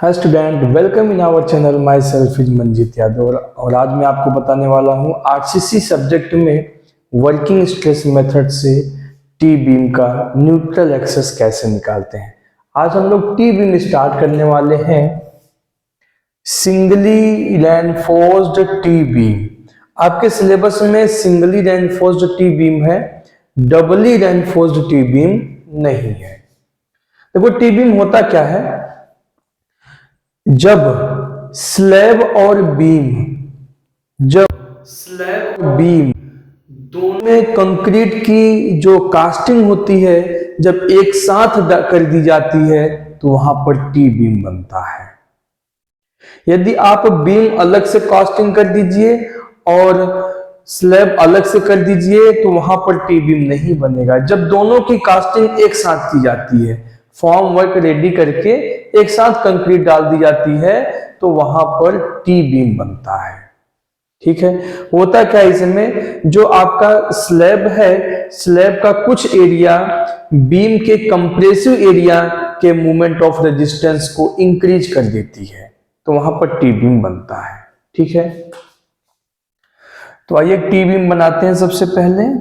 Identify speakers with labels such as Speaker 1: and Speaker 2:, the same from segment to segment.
Speaker 1: Hi student, welcome in our channel. Myself is Manjeet Yadav और आज मैं आपको बताने वाला हूँ आरसीसी सब्जेक्ट में वर्किंग स्ट्रेस मेथड से टी बीम का न्यूट्रल एक्सेस कैसे निकालते हैं। आज हम लोग टी बीम स्टार्ट करने वाले हैं। सिंगली रेनफोर्स्ड टी बीम, आपके सिलेबस में सिंगली रेनफोर्स्ड टी बीम है, डबली रेनफोर्स्ड टी बीम नहीं है। देखो टी बीम होता क्या है, जब स्लैब और बीम दोनों में कंक्रीट की जो कास्टिंग होती है जब एक साथ कर दी जाती है तो वहां पर टी बीम बनता है। यदि आप बीम अलग से कास्टिंग कर दीजिए और स्लैब अलग से कर दीजिए तो वहां पर टी बीम नहीं बनेगा। जब दोनों की कास्टिंग एक साथ की जाती है, फॉर्म वर्क रेडी करके एक साथ कंक्रीट डाल दी जाती है तो वहां पर टी बीम बनता है। ठीक है, होता क्या है इसमें, जो आपका स्लैब है, स्लैब का कुछ एरिया बीम के कंप्रेसिव एरिया के मूवमेंट ऑफ रेजिस्टेंस को इंक्रीज कर देती है तो वहां पर टी बीम बनता है। ठीक है, तो आइए टी बीम बनाते हैं। सबसे पहले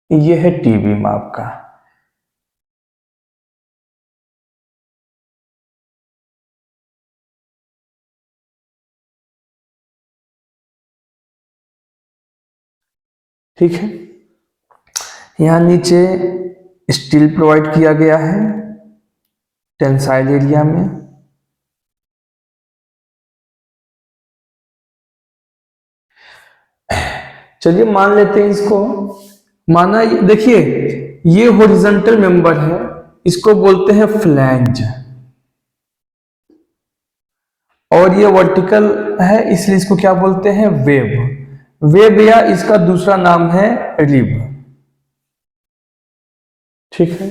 Speaker 1: यह है टी बीम आपका। ठीक है, यहां नीचे स्टील प्रोवाइड किया गया है टेंसाइल एरिया में। चलिए मान लेते हैं इसको। माना देखिए ये हॉरिजॉन्टल मेंबर है, इसको बोलते हैं फ्लैंज, और ये वर्टिकल है इसलिए इसको क्या बोलते हैं, वेब या इसका दूसरा नाम है रिब। ठीक है,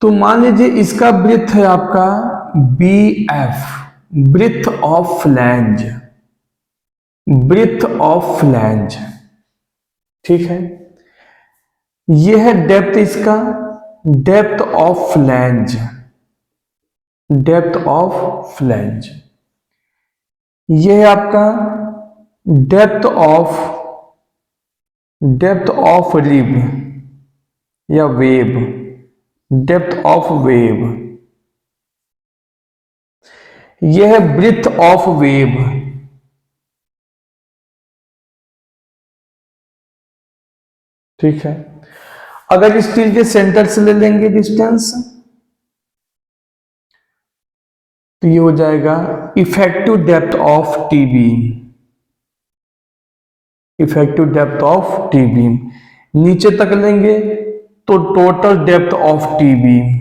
Speaker 1: तो मान लीजिए इसका ब्रेथ है आपका BF, breadth of flange, breadth of flange. ठीक है, यह है डेप्थ इसका, depth of flange, depth of flange. यह है आपका डेप्थ ऑफ रिब या वेब, डेप्थ ऑफ वेब। यह है ब्रेथ ऑफ वेब। ठीक है, अगर स्टील के सेंटर से ले लेंगे डिस्टेंस तो ये हो जाएगा effective depth of T beam, effective depth of T beam. नीचे तक लेंगे तो total depth of T beam,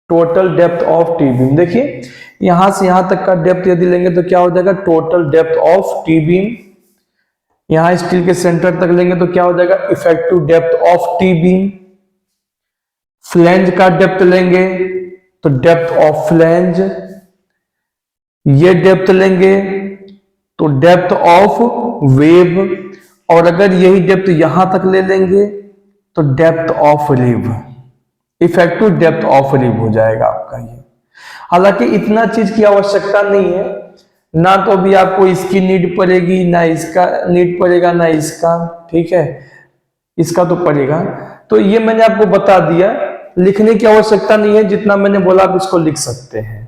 Speaker 1: total depth of T beam. देखिए यहां से यहां तक का डेप्थ यदि लेंगे तो क्या हो जाएगा, total depth of T beam. यहां स्टील के सेंटर तक लेंगे तो क्या हो जाएगा, effective depth of T beam. Flange का डेप्थ लेंगे तो डेप्थ ऑफ फ्लैंज, ये डेप्थ लेंगे तो डेप्थ ऑफ वेब, और अगर यही डेप्थ यहां तक ले लेंगे तो depth of rib, effective depth of rib हो जाएगा आपका ये। हालांकि इतना चीज की आवश्यकता नहीं है, ना तो अभी आपको इसकी नीड पड़ेगी, ना इसका नीड पड़ेगा, ना इसका। ठीक है, इसका तो पड़ेगा, तो ये मैंने आपको बता दिया। लिखने की आवश्यकता नहीं है, जितना मैंने बोला आप इसको लिख सकते हैं।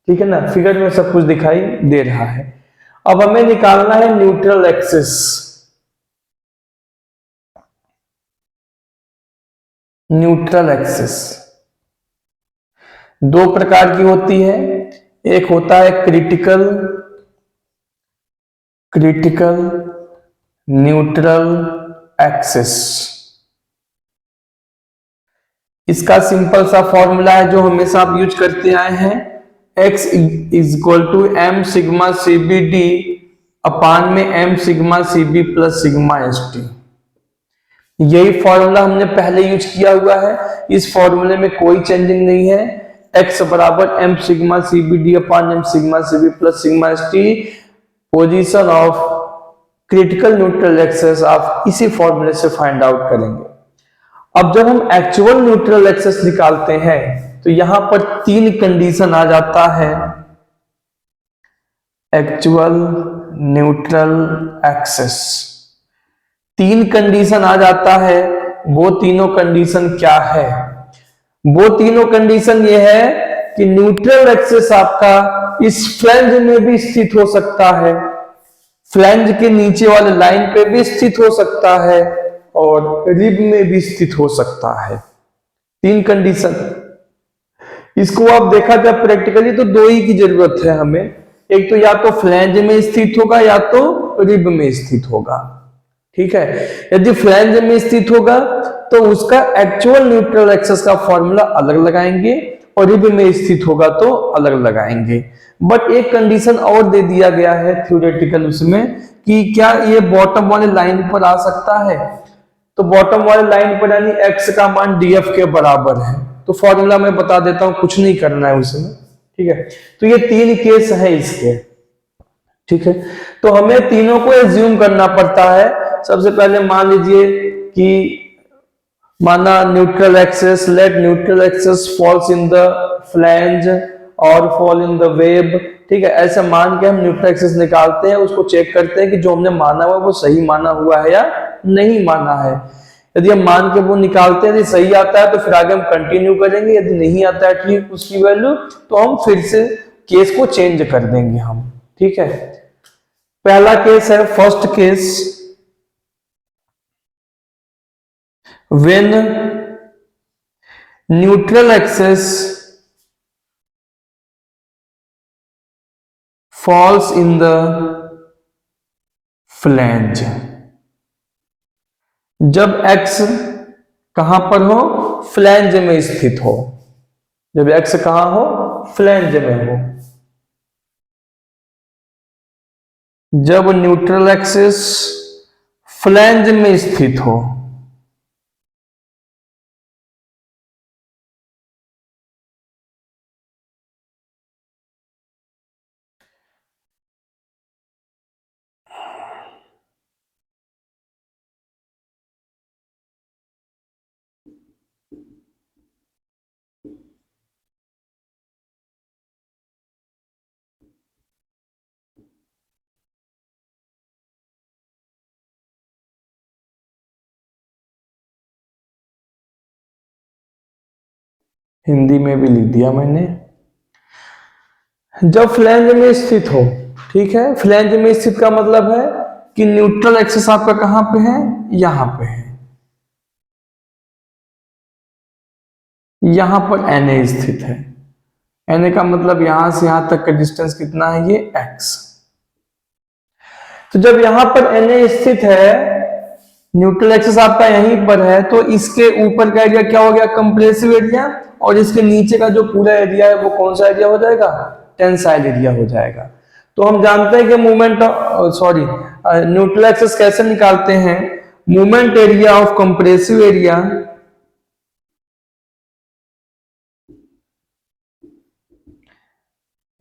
Speaker 1: ठीक है ना, फिगर में सब कुछ दिखाई दे रहा है। अब हमें निकालना है न्यूट्रल एक्सिस। न्यूट्रल एक्सिस दो प्रकार की होती है, एक होता है क्रिटिकल न्यूट्रल एक्सिस। इसका सिंपल सा फॉर्मूला है जो हमेशा आप यूज करते आए हैं, x is equal to m sigma CBD upon में m sigma CB plus sigma ST। यही फॉर्मूला हमने पहले यूज किया हुआ है, इस फॉर्मूले में कोई चेंजिंग नहीं है। x बराबर m sigma CBD upon m sigma CB plus sigma ST, position of critical neutral axis आप इसी फॉर्मूले से फाइंड आउट करेंगे। अब जब हम एक्चुअल न्यूट्रल एक्सेस निकालते हैं तो यहां पर तीन कंडीशन आ जाता है। एक्चुअल न्यूट्रल एक्सेस तीन कंडीशन आ जाता है। वो तीनों कंडीशन क्या है? वो तीनों कंडीशन ये है कि न्यूट्रल एक्सेस आपका इस फ्लैंज में भी स्थित हो सकता है, फ्लैंज के नीचे वाले लाइन पे भी स्थित हो सकता है और रिब में भी स्थित हो सकता है। तीन कंडीशन। इसको आप देखा जाए प्रैक्टिकली तो दो ही की जरूरत है हमें, एक तो या तो फ्लैंज में स्थित होगा या तो रिब में स्थित होगा। ठीक है, यदि फ्लैंज में स्थित होगा तो उसका एक्चुअल न्यूट्रल एक्सेस का फॉर्मूला अलग लगाएंगे और रिब में स्थित होगा तो अलग लगाएंगे। बट एक कंडीशन और दे दिया गया है थ्योरेटिकल उसमें कि क्या ये बॉटम वाले लाइन पर आ सकता है, तो बॉटम वाले लाइन पर यानी x का मान df के बराबर है। तो फॉर्मूला मैं बता देता हूं, कुछ नहीं करना है उसमें। ठीक है, तो ये तीन केस है इसके। ठीक है, तो हमें तीनों को एज्यूम करना पड़ता है। सबसे पहले मान लीजिए कि माना neutral axis, let neutral axis falls in the flange और फॉल इन द वेब। ठीक है, ऐसे मान के हम न्यूट्रल एक्सेस निकालते हैं, उसको चेक करते हैं कि जो हमने माना हुआ वो सही माना हुआ है या नहीं माना है। यदि हम मान के वो निकालते हैं, यदि सही आता है तो फिर आगे हम कंटिन्यू करेंगे, यदि नहीं आता है ठीक उसकी वैल्यू तो हम फिर से केस को चेंज कर देंगे हम। ठीक है, पहला केस है first case, when neutral axis falls in the flange। जब x कहां पर हो? फ्लैंज में स्थित हो। जब x कहां हो? फ्लैंज में हो। जब न्यूट्रल एक्सिस फ्लैंज में स्थित हो, हिंदी में भी लिख दिया मैंने। जब फ्लैंज में स्थित हो, ठीक है, फ्लैंज में स्थित का मतलब है कि न्यूट्रल एक्सिस आपका कहां पे है? यहां पे है, यहां पर Na स्थित है। Na का मतलब यहां से यहां तक का डिस्टेंस कितना है? ये x। तो जब यहां पर Na स्थित है, न्यूट्रल एक्सिस आपका यहीं पर है, तो इसके ऊपर का एरिया क्या हो गया? Compressive area. और इसके नीचे का जो पूरा एरिया है वो कौन सा एरिया हो जाएगा? टेंसाइल एरिया हो जाएगा। तो हम जानते हैं कि मूवमेंट न्यूट्रल एक्सिस कैसे निकालते हैं? Movement area of compressive area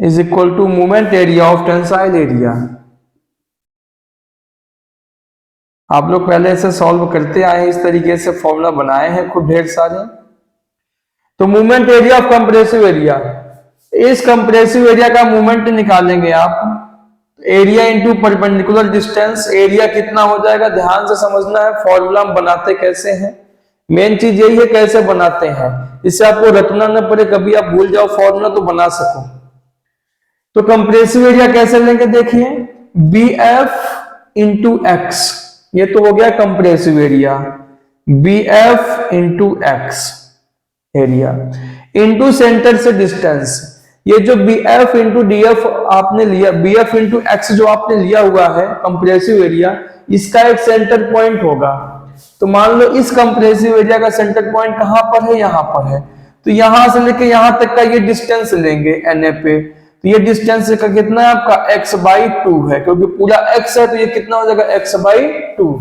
Speaker 1: is equal to movement area of tensile area. आप लोग पहले ऐसे सॉल्व करते आए हैं, इस तरीके से फॉर्मूला बनाए हैं खूब ढेर सारे। तो movement area of compressive area, इस कंप्रेसिव एरिया का मूवमेंट निकालेंगे आप, area into perpendicular distance. Area कितना हो जाएगा? ध्यान से समझना है, फॉर्मूला हम बनाते कैसे हैं, मेन चीज यही है कैसे बनाते हैं, इससे आपको रटना न पड़े, कभी आप भूल जाओ फॉर्मूला तो बना सको। तो कंप्रेसिव एरिया कैसे लेंगे? देखिए, बी एफ इंटू एक्स, ये तो हो गया compressive area, B F into X area into centre से डिस्टेंस। ये जो B F into D F आपने लिया, बी एफ इंटू एक्स जो आपने लिया हुआ है कंप्रेसिव एरिया, इसका एक सेंटर पॉइंट होगा। तो मान लो इस कंप्रेसिव एरिया का सेंटर पॉइंट कहां पर है? यहां पर है। तो यहां से लेके यहां तक का ये डिस्टेंस लेंगे Na पे। तो ये डिस्टेंस का कितना है आपका x/2 है, क्योंकि पूरा x है तो ये कितना हो जाएगा x/2।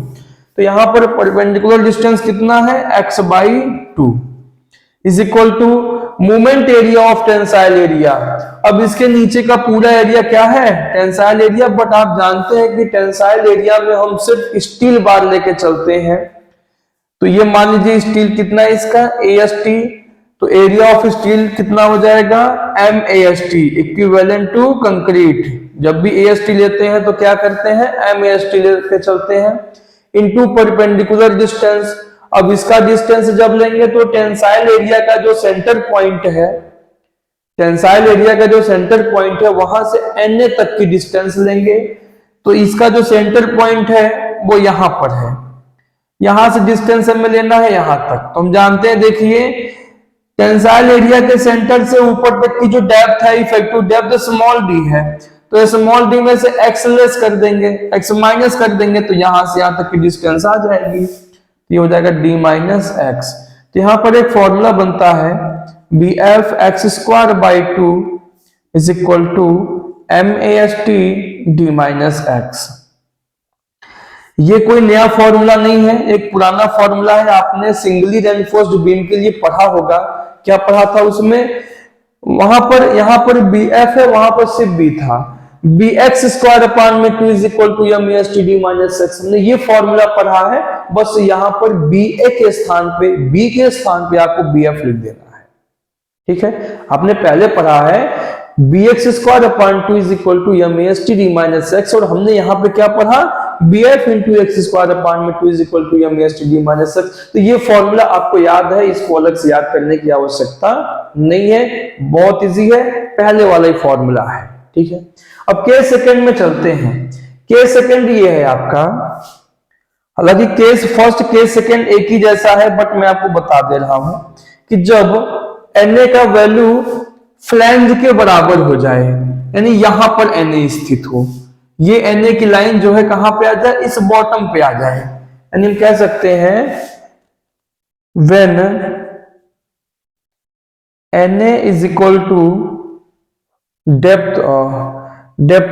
Speaker 1: तो यहां पर परपेंडिकुलर डिस्टेंस कितना है x/2 is equal to moment area of tensile area. अब इसके नीचे का पूरा एरिया क्या है टेंसाइल एरिया, बट आप जानते हैं कि टेंसाइल एरिया में हम सिर्फ स्टील बार लेके चलते हैं। तो ये मान लीजिए स्टील कितना है इसका AST, तो एरिया ऑफ स्टील कितना हो जाएगा MAST इक्विवेलेंट टू कंक्रीट। जब भी AST लेते हैं तो क्या करते हैं MAST लेके चलते हैं इनटू परपेंडिकुलर डिस्टेंस। अब इसका डिस्टेंस जब लेंगे तो टेंसाइल एरिया का जो सेंटर पॉइंट है, टेंसाइल एरिया का जो सेंटर पॉइंट है वहां से NA तक की डिस्टेंस लेंगे। तो इसका जो सेंटर पॉइंट है वो यहां पर है, यहां से डिस्टेंस हमें लेना है यहां तक। तो हम जानते हैं देखिए टेंसाइल एरिया के सेंटर से ऊपर तक की जो डेप्थ है इफेक्टिव डेप्थ स्मॉल d है, तो स्मॉल d में से x लेस कर देंगे, x माइनस कर देंगे, तो यहां से यहां तक की डिस्टेंस आ जाएगी, ये हो जाएगा d माइनस एक्स। तो यहां पर एक फॉर्मूला बनता है BF(x²/2) is equal to MAST d minus X. ये कोई नया फॉर्मूला नहीं है, एक पुराना फॉर्मूला है, आपने सिंगली रेनफोर्स्ड बीम के लिए पढ़ा होगा। क्या पढ़ा था उसमें, वहां पर यहां पर BF है वहां पर सिर्फ B था, BX²/2 is equal to MAST d minus X. हमने ये फॉर्मूला पढ़ा है, बस यहां पर BA के स्थान पे B के स्थान पे आपको BF लिख देना है, ठीक है। आपने पहले पढ़ा है BX²/2 is equal to MAST d minus X, और हमने यहाँ पे क्या पढ़ा BF into x²/2 is equal to MAST d minus X. तो ये फॉर्मूला आपको याद है, इसको अलग से याद करने की आवश्यकता नहीं है, बहुत इजी है, पहले वाला ही फॉर्मूला है, ठीक है। अब केस सेकंड में चलते हैं। केस सेकंड ये है आपका, हालांकि केस फर्स्ट केस सेकंड एक ही जैसा है, बट मैं आपको बता दे रहा हूं कि जब Na का वैल्यू फ्लैंज के बराबर हो जाए, यानी यहां पर Na स्थित हो, ये Na की लाइन जो है कहां पे आ जाए इस बॉटम पे आ जाए, यानी हम कह सकते हैं when Na is equal to depth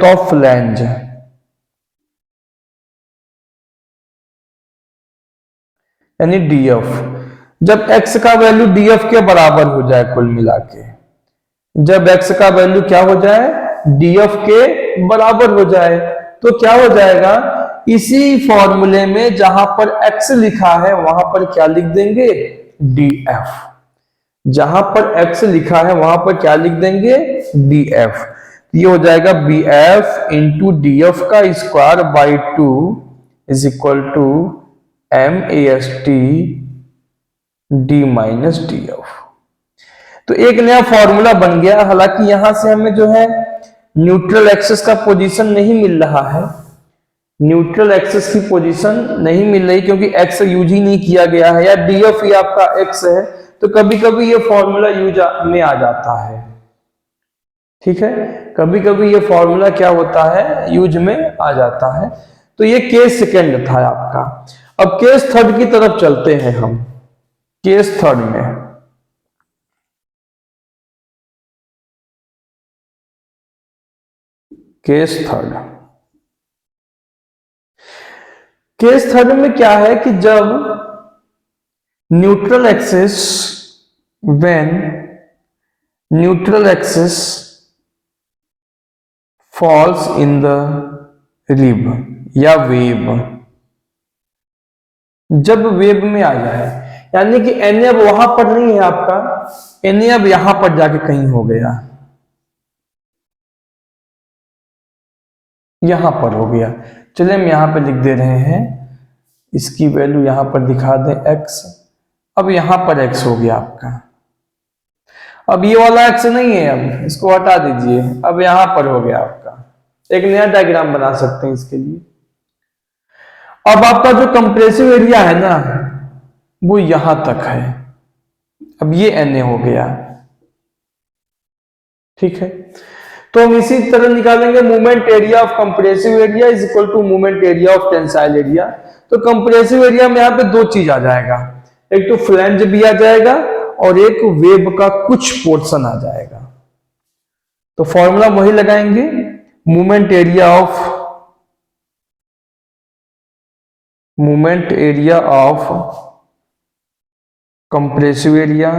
Speaker 1: of flange, यानी DF, जब x का वैल्यू DF के बराबर हो जाए, कुल मिला के जब x का वैल्यू क्या हो जाए DF के बराबर हो जाए, तो क्या हो जाएगा इसी फॉर्मूले में जहां पर x लिखा है वहां पर क्या लिख देंगे DF, जहां पर x लिखा है वहां पर क्या लिख देंगे DF। ये हो जाएगा BF इंटू DF का square is equal to MAST d minus DF। तो एक नया फॉर्मूला बन गया। हालांकि यहां से हमें जो है न्यूट्रल एक्सिस का पोजीशन नहीं मिल रहा है, न्यूट्रल एक्सिस की पोजीशन नहीं मिल रही क्योंकि x यूज ही नहीं किया गया है, या DF ही आपका x है, तो कभी कभी ये फॉर्मूला यूज में आ जाता है, ठीक है, कभी कभी ये फॉर्मूला क्या होता है यूज में आ जाता है। तो ये केस सेकंड था आपका। अब केस थर्ड की तरफ चलते हैं हम। केस थर्ड में केस थर्ड में क्या है कि जब neutral axis when neutral axis false in the rib या वेव, जब वेव में आ जाए, यानी कि Na अब वहां पर नहीं है आपका, Na अब यहां पर जाके कहीं हो गया, यहां पर हो गया। चलिए हम यहां पे लिख दे रहे हैं, इसकी वैल्यू यहां पर दिखा दें x, अब यहां पर x हो गया आपका। अब ये वाला x नहीं है, अब इसको हटा दीजिए, अब यहां पर हो गया आपका। एक नया डायग्राम बना सकते हैं इसके लिए। अब आपका जो कंप्रेसिव एरिया है ना वो यहां तक है, अब ये Na हो गया, ठीक है। तो हम इसी तरह निकालेंगे moment area of compressive area is equal to moment area of tensile area. तो कंप्रेसिव एरिया में यहां पे दो चीज आ जाएगा, एक तो फ्लैंज भी आ जाएगा और एक वेब का कुछ पोर्शन आ जाएगा। तो फॉर्मूला वही लगाएंगे, moment area of compressive area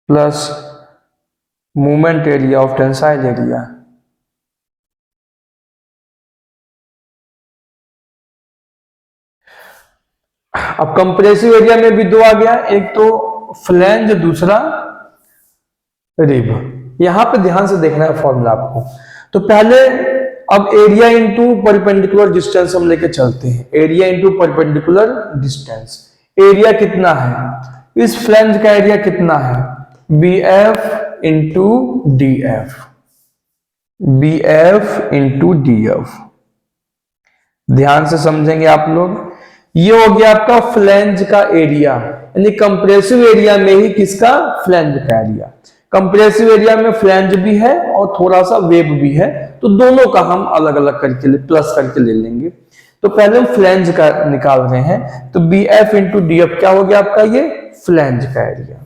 Speaker 1: plus moment area of tensile area. अब कंप्रेसिव एरिया में भी दो आ गया, एक तो फ्लैंज, दूसरा रिब। यहां पे ध्यान से देखना है फॉर्मूला आपको। तो पहले अब एरिया इंटू परपेंडिकुलर डिस्टेंस हम लेके चलते हैं। Area into perpendicular distance, area कितना है, इस फ्लैंज का एरिया कितना है, B F into D F, B F into D F. ध्यान से समझेंगे आप लोग। ये हो गया आपका फ्लैंज का एरिया, यानी कंप्रेसिव एरिया में ही किसका, फ्लैंज का एरिया। कंप्रेसिव एरिया में फ्लैंज भी है और थोड़ा सा वेब भी है, तो दोनों का हम अलग अलग करके प्लस करके ले लेंगे। तो पहले हम फ्लैंज का निकाल रहे हैं, तो B F into D F क्या हो गया आपका, ये फ्लैंज का एरिया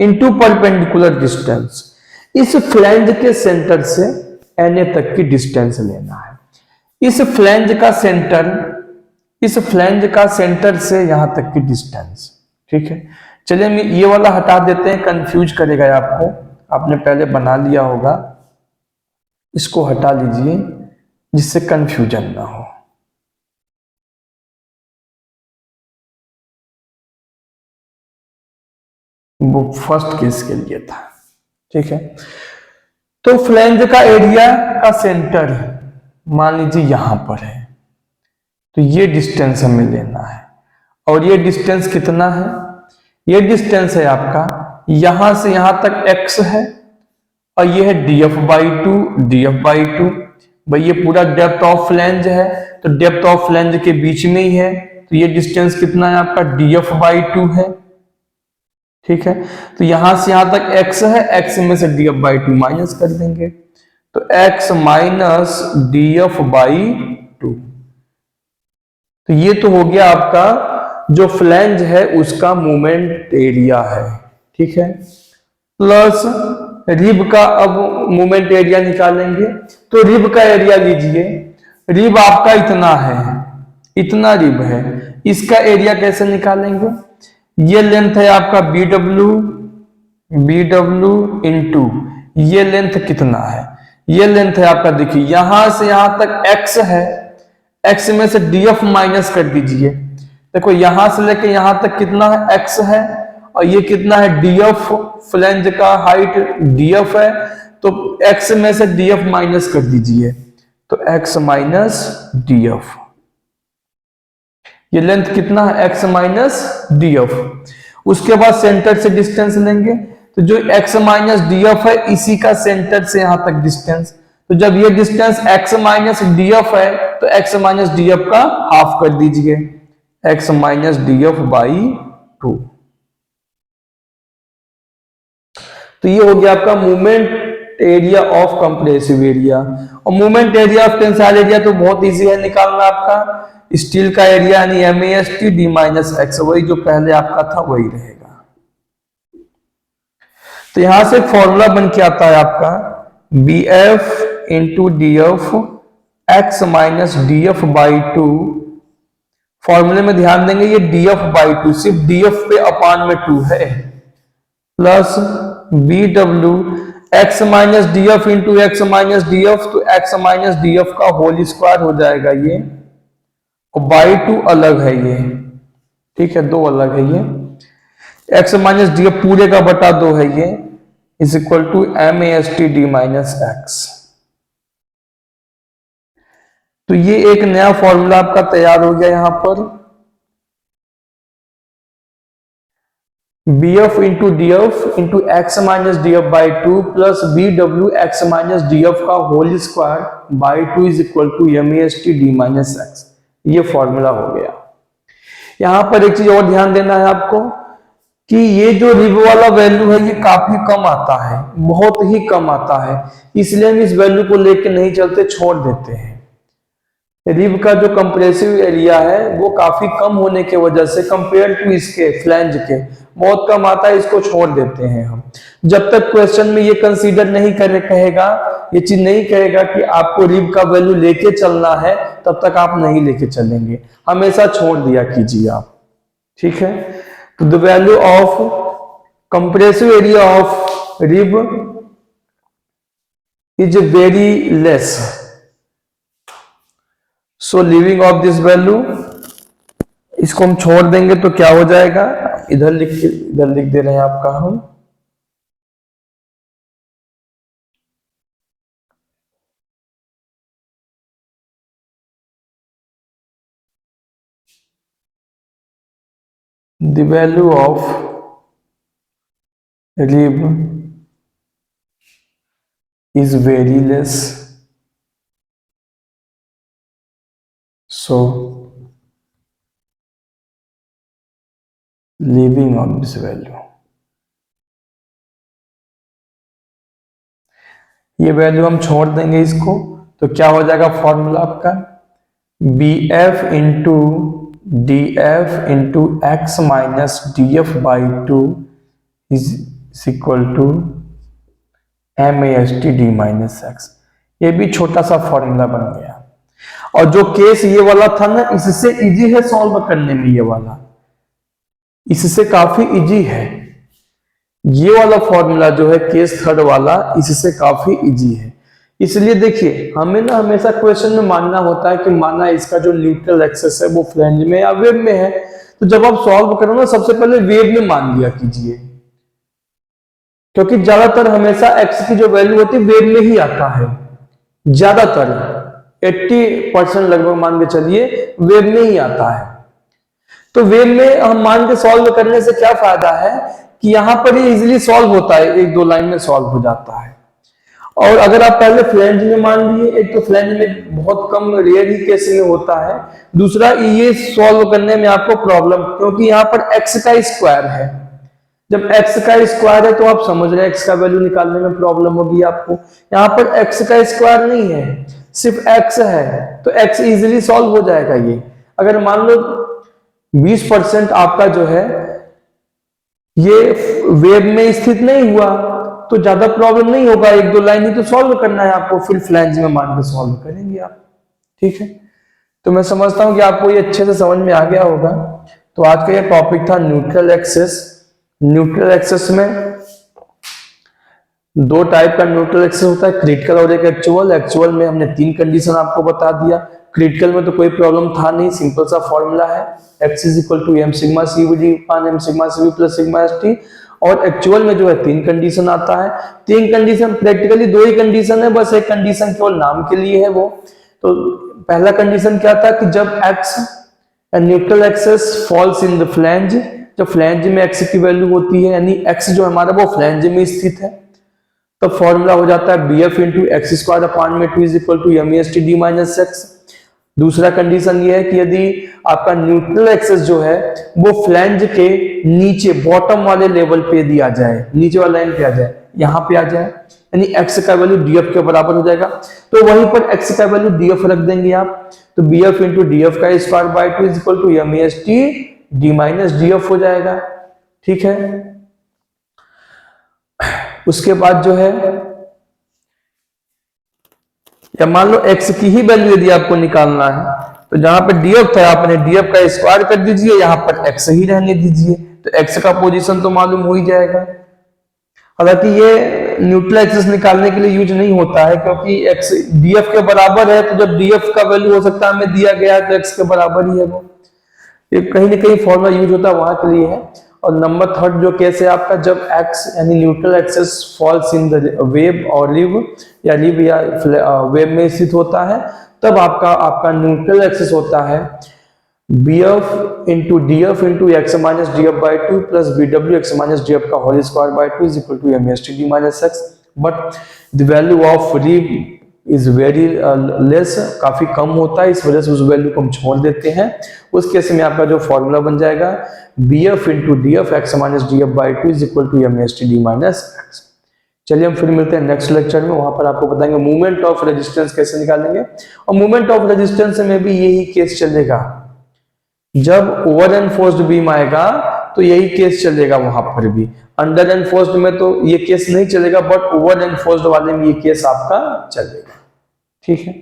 Speaker 1: इंटू परपेंडिकुलर डिस्टेंस। इस फ्लैंज के सेंटर से एन ए तक की डिस्टेंस लेना है। इस फ्लैंज का सेंटर से यहां तक की डिस्टेंस, ठीक है। चलिए हम ये वाला हटा देते हैं, कंफ्यूज करेगा आपको, आपने पहले बना लिया होगा, इसको हटा लीजिए जिससे कंफ्यूजन ना हो। वो फर्स्ट केस के लिए था, ठीक है। तो फ्लैंज का एरिया का सेंटर मान लीजिए यहां पर है, तो ये डिस्टेंस हमें लेना है। और ये डिस्टेंस कितना है, ये डिस्टेंस है आपका यहां से यहां तक x है, और ये है df बाई टू। भाई ये पूरा डेप्थ ऑफ फ्लैंज है, तो डेप्थ ऑफ फ्लैंज के बीच में ही है, तो ये डिस्टेंस कितना है आपका, df बाई टू है, ठीक है। तो यहां से यहां तक x है, x में से df बाई टू माइनस कर देंगे, तो x minus df by two. तो ये तो हो गया आपका जो फ्लैंज है उसका मोमेंट एरिया है, ठीक है। प्लस रिब का अब मोमेंट एरिया निकालेंगे, तो रिब का एरिया लीजिए, रिब आपका इतना है, इतना रिब है, इसका एरिया कैसे निकालेंगे, ये लेंथ है आपका बी डब्ल्यू इंटू ये लेंथ कितना है, ये लेंथ है आपका, देखिए यहां से यहां तक x है, x में से df माइनस कर दीजिए, देखो यहां से लेके यहां तक कितना है, x है, और ये कितना है, df, फ्लैंज का हाइट df है, तो x में से df माइनस कर दीजिए, तो x माइनस df, ये लेंथ कितना है, x माइनस df। उसके बाद सेंटर से डिस्टेंस लेंगे, तो जो x माइनस df है इसी का सेंटर से यहां तक डिस्टेंस, तो जब ये डिस्टेंस x माइनस df है तो x माइनस df का हाफ कर दीजिए, x minus df by two. तो ये हो गया आपका moment area of compressive area. और moment area of tensile area तो बहुत इजी है निकालना, आपका स्टील का एरिया यानी MAST d माइनस एक्स, वही जो पहले आपका था वही रहेगा। तो यहां से फॉर्मूला बन के आता है आपका BF into DF X minus DF by to. फॉर्मूले में ध्यान देंगे ये DF बाई टू सिर्फ DF पे अपान में 2 है, plus BW X minus DF into X minus DF, तो एक्स माइनस DF का होल स्क्वायर हो जाएगा ये, और बाई टू अलग है ये, ठीक है, दो अलग है ये, एक्स माइनस DF पूरे का बटा 2 है ये, is equal to MAST d minus X. तो ये एक नया फॉर्मूला आपका तैयार हो गया यहां पर, BF into DF into X minus DF by two plus BW X minus DF का whole square by two is equal to MAST d minus X. ये फॉर्मूला हो गया। यहां पर एक चीज और ध्यान देना है आपको कि ये जो रिब वाला वैल्यू है ये काफी कम आता है, बहुत ही कम आता है, इसलिए हम इस वैल्यू को लेके नहीं चलते, छोड़ देते हैं। रिब का जो कंप्रेसिव एरिया है वो काफी कम होने की वजह से कंपेयर टू इसके फ्लैंज के, बहुत कम आता है, इसको छोड़ देते हैं हम। जब तक क्वेश्चन में ये कंसीडर नहीं कहेगा, ये चीज नहीं कहेगा कि आपको रिब का वैल्यू लेके चलना है, तब तक आप नहीं लेके चलेंगे, हमेशा छोड़ दिया कीजिए आप। ठीक है, तो the value of compressive area of rib is very less, so leaving of this value, इसको हम छोड़ देंगे तो क्या हो जाएगा, इधर लिख दे रहे हैं आपका हम, the value of rib is very less, so leaving of this value, ये वैल्यू हम छोड़ देंगे इसको, तो क्या हो जाएगा फॉर्मूला आपका, B F into D F into X minus D F by two is equal to M A S T D minus X. ये भी छोटा सा फॉर्मूला बन गया। और जो केस ये वाला था ना, इससे इजी है सॉल्व करने में, ये वाला इससे काफी इजी है। ये वाला फॉर्मूला जो है केस थर्ड वाला, इससे काफी इजी है। इसलिए देखिए, हमें ना हमेशा क्वेश्चन में मानना होता है कि माना इसका जो न्यूट्रल एक्सेस है वो फ्लैंज में या वेव में है, तो जब आप सॉल्व करो ना, सबसे पहले वेव में मान लिया कीजिए, क्योंकि ज्यादातर हमेशा एक्स की जो वैल्यू होती है वेव में ही आता है। ज्यादातर 80% लगभग मान के चलिए वेव में ही आता है। तो वेव में हम मान के सॉल्व करने से क्या फायदा है कि यहां पर ही इजीली सॉल्व होता है, एक दो लाइन में सॉल्व हो जाता है। और अगर आप पहले फ्लैंज में मान लिए, एक तो फ्लैंज में बहुत कम रेयर ही केस में होता है, दूसरा ये सॉल्व करने में आपको प्रॉब्लम, क्योंकि यहाँ पर एक्स का स्क्वायर है। जब एक्स का स्क्वायर है तो आप समझ रहे हैं एक्स का वैल्यू निकालने में प्रॉब्लम होगी आपको। यहाँ पर एक्स का स्क्वायर नहीं है, सिर्फ एक्स है, तो एक्स इजीली सॉल्व हो जाएगा। ये अगर मान लो 20% आपका जो है ये वेव में स्थित नहीं हुआ तो ज्यादा प्रॉब्लम नहीं होगा, एक दो लाइन ही तो सॉल्व करना है आपको, फिर फ्लैंज में मान के सॉल्व करेंगे आप। ठीक है, तो मैं समझता हूं कि आपको ये अच्छे से समझ में आ गया होगा। तो आज का ये टॉपिक था न्यूट्रल एक्सेस। न्यूट्रल एक्सेस में दो टाइप का न्यूट्रल एक्सेस होता है, क्रिटिकल और एक एक्चुअल। एक्चुअल में हमने 3 कंडीशन आपको बता दिया, क्रिटिकल में तो कोई प्रॉब्लम था नहीं, सिंपल सा फॉर्मूला है, x is equal to m sigma cvd upon m sigma cv plus sigma st। और एक्चुअल में जो है 3 कंडीशन आता है। 3 कंडीशन प्रैक्टिकली 2 ही कंडीशन है, बस एक कंडीशन केवल नाम के लिए है वो। तो पहला कंडीशन क्या था कि जब x neutral axis falls in the flange, जब फ्लैंज में x की वैल्यू होती है, यानी x जो हमारा वो फ्लैंज में स्थित है, तो फॉर्मूला हो जाता है bf into X square upon में 2 is equal to M S T D minus X. दूसरा कंडीशन ये है कि यदि आपका न्यूट्रल एक्सेस जो है वो फ्लैंज के नीचे बॉटम वाले लेवल पे दिया जाए, नीचे वाला लाइन पे आ जाए, यहाँ पे आ जाए, यानी x का वैल्यू df के बराबर हो जाएगा, तो वहीं पर x का वैल्यू df रख देंगे आप, तो bf इंटू df का square by 2 is equal to M S T D minus df हो जाएगा। ठीक है, उसके बाद जो है, या मान लो x की ही वैल्यू यदि आपको निकालना है, तो जहां पर df था आपने df का स्क्वायर कर दीजिए, यहां पर x ही रहने दीजिए, तो x का पोजीशन तो मालूम हो ही जाएगा। हालांकि ये न्यूट्रल एक्सेस निकालने के लिए यूज नहीं होता है, क्योंकि x df के बराबर है, तो जब df का वैल्यू हो सकता है हमें दिया गया है तो x के बराबर ही है वो, ये कहीं ना कहीं फॉर्मूला यूज होता है वहां के लिए है। और नंबर थर्ड जो केस है आपका, जब x यानी neutral axis falls in the wave और लिव या लिव या वेव में स्थित होता है, तब आपका न्यूट्रल एक्सेस होता है bf into df into X minus df by 2 plus bw X minus df का whole square by 2 is equal to M S T D minus X. But the value of rib is very less, काफी कम होता है, इस वजह से उस value को हम छोड़ देते हैं। उस केस में आपका जो फॉर्मूला बन जाएगा bf into df X minus df by 2 is equal to M S T D minus X. चलिए हम फिर मिलते हैं नेक्स्ट लेक्चर में, वहां पर आपको बताएंगे मूवमेंट ऑफ रेजिस्टेंस कैसे निकालेंगे। और मूवमेंट ऑफ रेजिस्टेंस में भी यही केस चलेगा, जब ओवर एनफोर्स्ड बीम आएगा तो यही केस चलेगा वहां पर भी। अंडर एनफोर्स्ड में तो ये केस नहीं चलेगा, बट ओवर एनफोर्स्ड वाले में ये केस आपका चलेगा। ठीक है।